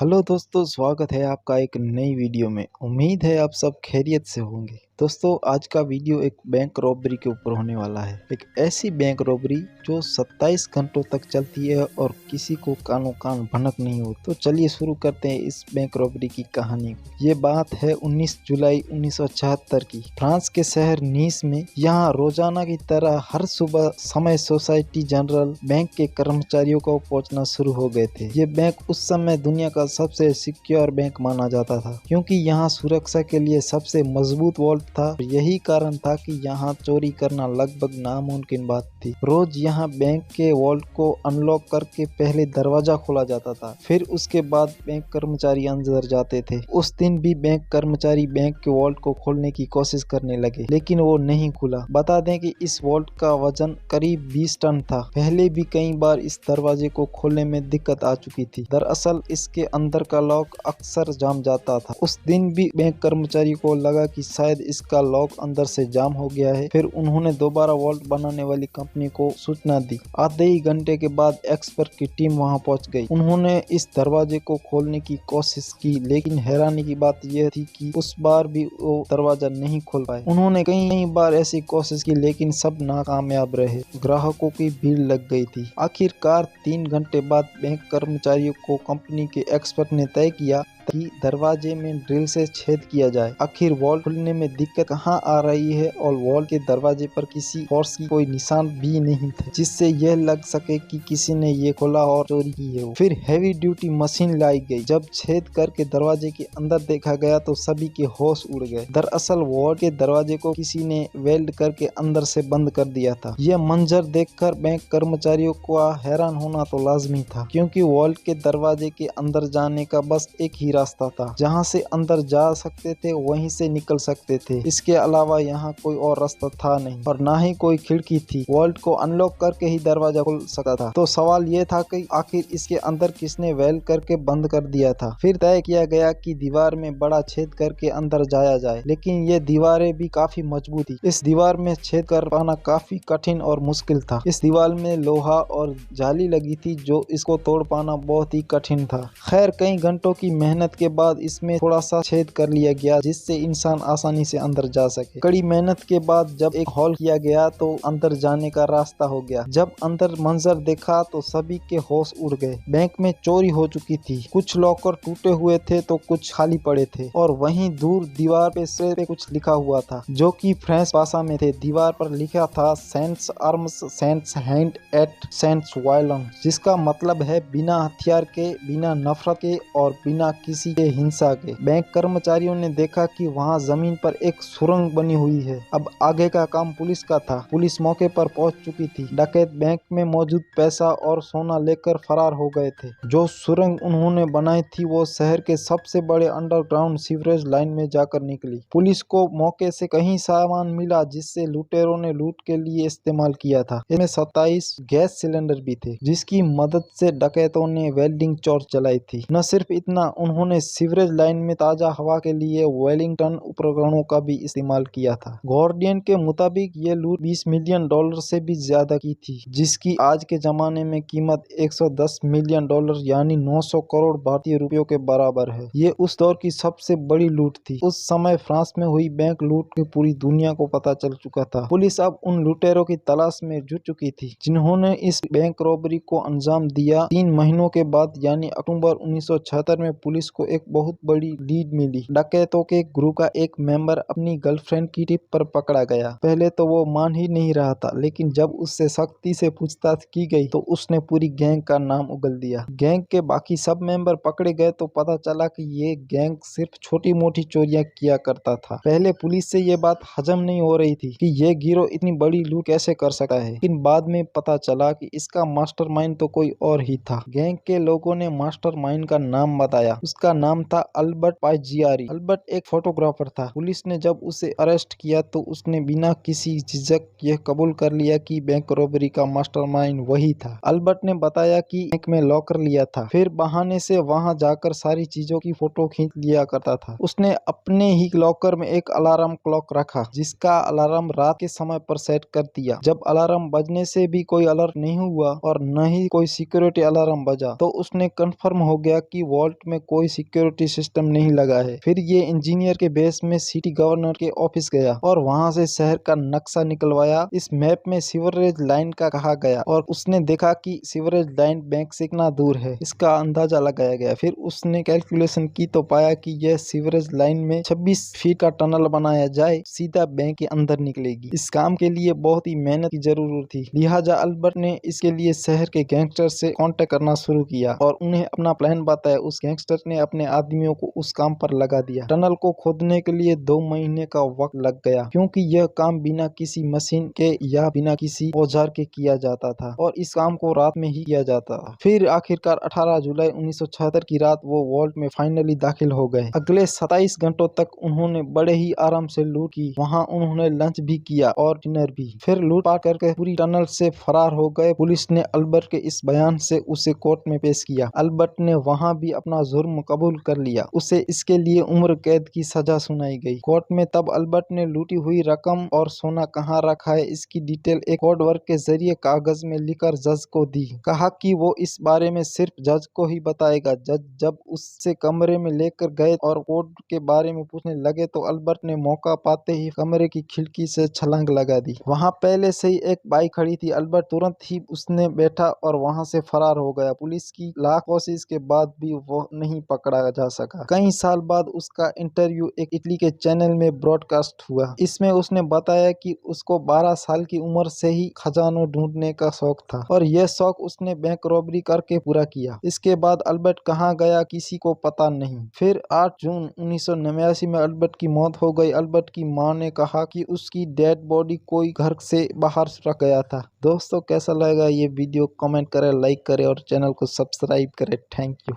Hello दोस्तों, स्वागत है आपका एक नई वीडियो में। उम्मीद है आप सब खैरियत से होंगे। दोस्तों, आज का वीडियो एक बैंक रॉबरी के ऊपर होने वाला है। एक ऐसी बैंक रॉबरी जो 27 घंटों तक चलती है और किसी को कानो कान भनक नहीं हो। तो चलिए शुरू करते हैं इस बैंक रॉबरी की कहानी को। ये बात है 19 जुलाई 1976 की। फ्रांस के शहर नीस में यहाँ रोजाना की तरह हर सुबह समय सोसाइटी जनरल बैंक के कर्मचारियों को पहुँचना शुरू हो गए थे। ये बैंक उस समय दुनिया का सबसे सिक्योर बैंक माना जाता था, क्योंकि यहाँ सुरक्षा के लिए सबसे मजबूत वॉल्ट था। यही कारण था कि यहाँ चोरी करना लगभग नामुमकिन बात थी। रोज यहाँ बैंक के वॉल्ट को अनलॉक करके पहले दरवाजा खोला जाता था, फिर उसके बाद बैंक कर्मचारी अंदर जाते थे। उस दिन भी बैंक कर्मचारी बैंक के वॉल्ट को खोलने की कोशिश करने लगे, लेकिन वो नहीं खुला। बता दें कि इस वॉल्ट का वजन करीब 20 टन था। पहले भी कई बार इस दरवाजे को खोलने में दिक्कत आ चुकी थी। दरअसल इसके अंदर का लॉक अक्सर जाम जाता था। उस दिन भी बैंक कर्मचारी को लगा कि शायद इसका लॉक अंदर से जाम हो गया है। फिर उन्होंने दोबारा वॉल्ट बनाने वाली कंपनी को सूचना दी। आधे ही घंटे के बाद एक्सपर्ट की टीम वहां पहुंच गई। उन्होंने इस दरवाजे को खोलने की कोशिश की, लेकिन हैरानी की बात यह थी कि उस बार भी वो दरवाजा नहीं खोल पाए। उन्होंने कई बार ऐसी कोशिश की, लेकिन सब नाकामयाब रहे। ग्राहकों की भीड़ लग गई थी। आखिरकार 3 घंटे बाद बैंक कर्मचारियों को कंपनी के एक्सपर्ट ने तय किया कि दरवाजे में ड्रिल से छेद किया जाए। आखिर वॉल्ट खुलने में दिक्कत कहाँ आ रही है, और वॉल्ट के दरवाजे पर किसी फोर्स की कोई निशान भी नहीं थे जिससे यह लग सके कि किसी ने ये खोला और चोरी की है। फिर हैवी ड्यूटी मशीन लाई गई। जब छेद करके दरवाजे के अंदर देखा गया तो सभी के होश उड़ गए। दरअसल वॉल्ट के दरवाजे को किसी ने वेल्ड करके अंदर से बंद कर दिया था। यह मंजर देखकर बैंक कर्मचारियों को हैरान होना तो लाजमी था, क्योंकि वॉल्ट के दरवाजे के अंदर जाने का बस एक ही रास्ता था। जहां से अंदर जा सकते थे वहीं से निकल सकते थे। इसके अलावा यहाँ कोई और रास्ता था नहीं, और ना ही कोई खिड़की थी। वॉल्ट को अनलॉक करके ही दरवाजा खुल सकता था। तो सवाल ये था कि आखिर इसके अंदर किसने वेल्ड करके बंद कर दिया था। फिर तय किया गया कि दीवार में बड़ा छेद करके अंदर जाया जाए, लेकिन ये दीवारें भी काफी मजबूत थी। इस दीवार में छेद कर पाना काफी कठिन और मुश्किल था। इस दीवार में लोहा और जाली लगी थी, जो इसको तोड़ पाना बहुत ही कठिन था। खैर, कई घंटों की मेहनत के बाद इसमें थोड़ा सा छेद कर लिया गया, जिससे इंसान आसानी से अंदर जा सके। कड़ी मेहनत के बाद जब एक हॉल किया गया तो अंदर जाने का रास्ता हो गया। जब अंदर मंजर देखा तो सभी के होश उड़ गए। बैंक में चोरी हो चुकी थी। कुछ लॉकर टूटे हुए थे तो कुछ खाली पड़े थे, और वहीं दूर दीवार पे कुछ लिखा हुआ था, जो कि फ्रेंच भाषा में थे। दीवार पर लिखा था saints arms saints hand at saints violence, जिसका मतलब है बिना हथियार के, बिना नफरत के और बिना किसी के हिंसा के। बैंक कर्मचारियों ने देखा कि वहां जमीन पर एक सुरंग बनी हुई है। अब आगे का काम पुलिस का था। पुलिस मौके पर पहुंच चुकी थी। डकैत बैंक में मौजूद पैसा और सोना लेकर फरार हो गए थे। जो सुरंग उन्होंने बनाई थी वो शहर के सबसे बड़े अंडरग्राउंड सीवरेज लाइन में जाकर निकली। पुलिस को मौके से कहीं सामान मिला जिससे लुटेरों ने लूट के लिए इस्तेमाल किया था। इसमें 27 गैस सिलेंडर भी थे, जिसकी मदद से डकैतों ने वेल्डिंग टॉर्च जलाई थी। न सिर्फ इतना, उन्होंने सीवरेज लाइन में ताजा हवा के लिए वेलिंगटन उपकरणों का भी इस्तेमाल किया था। गार्डियन के मुताबिक ये लूट $20 मिलियन से भी ज्यादा की थी, जिसकी आज के जमाने में कीमत $110 मिलियन यानी 900 करोड़ भारतीय रुपयों के बराबर है। ये उस दौर की सबसे बड़ी लूट थी। उस समय फ्रांस में हुई बैंक लूट की पूरी दुनिया को पता चल चुका था। पुलिस अब उन लुटेरों की तलाश में जुट चुकी थी जिन्होंने इस बैंक रॉबरी को अंजाम दिया। 3 महीनों के बाद यानी अक्टूबर 1976 में पुलिस को एक बहुत बड़ी लीड मिली। डकैतों के ग्रुप का एक मेंबर अपनी गर्लफ्रेंड की टिप पर पकड़ा गया। पहले तो वो मान ही नहीं रहा था, लेकिन जब उससे सख्ती से पूछताछ की गई तो उसने पूरी गैंग का नाम उगल दिया। गैंग के बाकी सब मेंबर पकड़े गए तो पता चला कि ये गैंग सिर्फ छोटी मोटी चोरियां किया करता था। पहले पुलिस से ये बात हजम नहीं हो रही थी कि ये गिरोह इतनी बड़ी लूट कैसे कर सकता है, लेकिन बाद में पता चला कि इसका मास्टरमाइंड तो कोई और ही था। गैंग के लोगों ने मास्टरमाइंड का नाम बताया। जिसका नाम था अल्बर्ट पाइजियारी। अल्बर्ट एक फोटोग्राफर था। पुलिस ने जब उसे अरेस्ट किया तो उसने बिना किसी झिझक यह कबूल कर लिया कि बैंक रॉबरी का मास्टरमाइंड वही था। अल्बर्ट ने बताया कि बैंक में लॉकर लिया था, फिर बहाने से वहां जाकर सारी चीजों की फोटो खींच लिया करता था। उसने अपने ही लॉकर में एक अलार्म क्लॉक रखा, जिसका अलार्म रात के समय पर सेट कर दिया। जब अलार्म बजने से भी कोई अलर्ट नहीं हुआ और न ही कोई सिक्योरिटी अलार्म बजा, तो उसने कंफर्म हो गया कि वॉल्ट में कोई सिक्योरिटी सिस्टम नहीं लगा है। फिर ये इंजीनियर के बेस में सिटी गवर्नर के ऑफिस गया और वहां से शहर का नक्शा निकलवाया। इस मैप में सीवरेज लाइन का कहा गया और उसने देखा कि सीवरेज लाइन बैंक से कितना दूर है, इसका अंदाजा लगाया गया। फिर उसने कैलकुलेशन की तो पाया कि यह सीवरेज लाइन में 26 फीट का टनल बनाया जाए, सीधा बैंक के अंदर निकलेगी। इस काम के लिए बहुत ही मेहनत की जरूरत थी, लिहाजा अल्बर्ट ने इसके लिए शहर के गैंगस्टर से कांटेक्ट करना शुरू किया और उन्हें अपना प्लान बताया। उस गैंगस्टर ने अपने आदमियों को उस काम पर लगा दिया। टनल को खोदने के लिए 2 महीने का वक्त लग गया, क्योंकि यह काम बिना किसी मशीन के या बिना किसी औजार के किया जाता था और इस काम को रात में ही किया जाता था। फिर आखिरकार 18 जुलाई 1976 की रात वो वॉल्ट में फाइनली दाखिल हो गए। अगले 27 घंटों तक उन्होंने बड़े ही आराम से लूट की। वहां उन्होंने लंच भी किया और डिनर भी। फिर लूटपाट करके पूरी टनल से फरार हो गए। पुलिस ने अल्बर्ट के इस बयान से उसे कोर्ट में पेश किया। अल्बर्ट ने वहां भी अपना जुर्म कबूल कर लिया। उसे इसके लिए उम्र कैद की सजा सुनाई गई। कोर्ट में तब अल्बर्ट ने लूटी हुई रकम और सोना कहाँ रखा है, इसकी डिटेल एक कोड वर्क के जरिए कागज में लिखकर जज को दी। कहा कि वो इस बारे में सिर्फ जज को ही बताएगा। जज जब उससे कमरे में लेकर गए और कोड के बारे में पूछने लगे तो अल्बर्ट ने मौका पाते ही कमरे की खिड़की से छलांग लगा दी। वहां पहले से ही एक बाइक खड़ी थी। अल्बर्ट तुरंत ही उसने बैठा और वहां से फरार हो गया। पुलिस की लाख कोशिश के बाद भी वो नहीं पकड़ा जा सका। कई साल बाद उसका इंटरव्यू एक इटली के चैनल में ब्रॉडकास्ट हुआ। इसमें उसने बताया कि उसको 12 साल की उम्र से ही खजानों ढूंढने का शौक था और यह शौक उसने बैंक रॉबरी करके पूरा किया। इसके बाद अल्बर्ट कहाँ गया किसी को पता नहीं। फिर 8 जून 1989 में अल्बर्ट की मौत हो गई। अल्बर्ट की मां ने कहा कि उसकी डेड बॉडी कोई घर से बाहर रख गया था। दोस्तों कैसा लगा ये वीडियो, कमेंट करें, लाइक करें और चैनल को सब्सक्राइब करें। Thank you.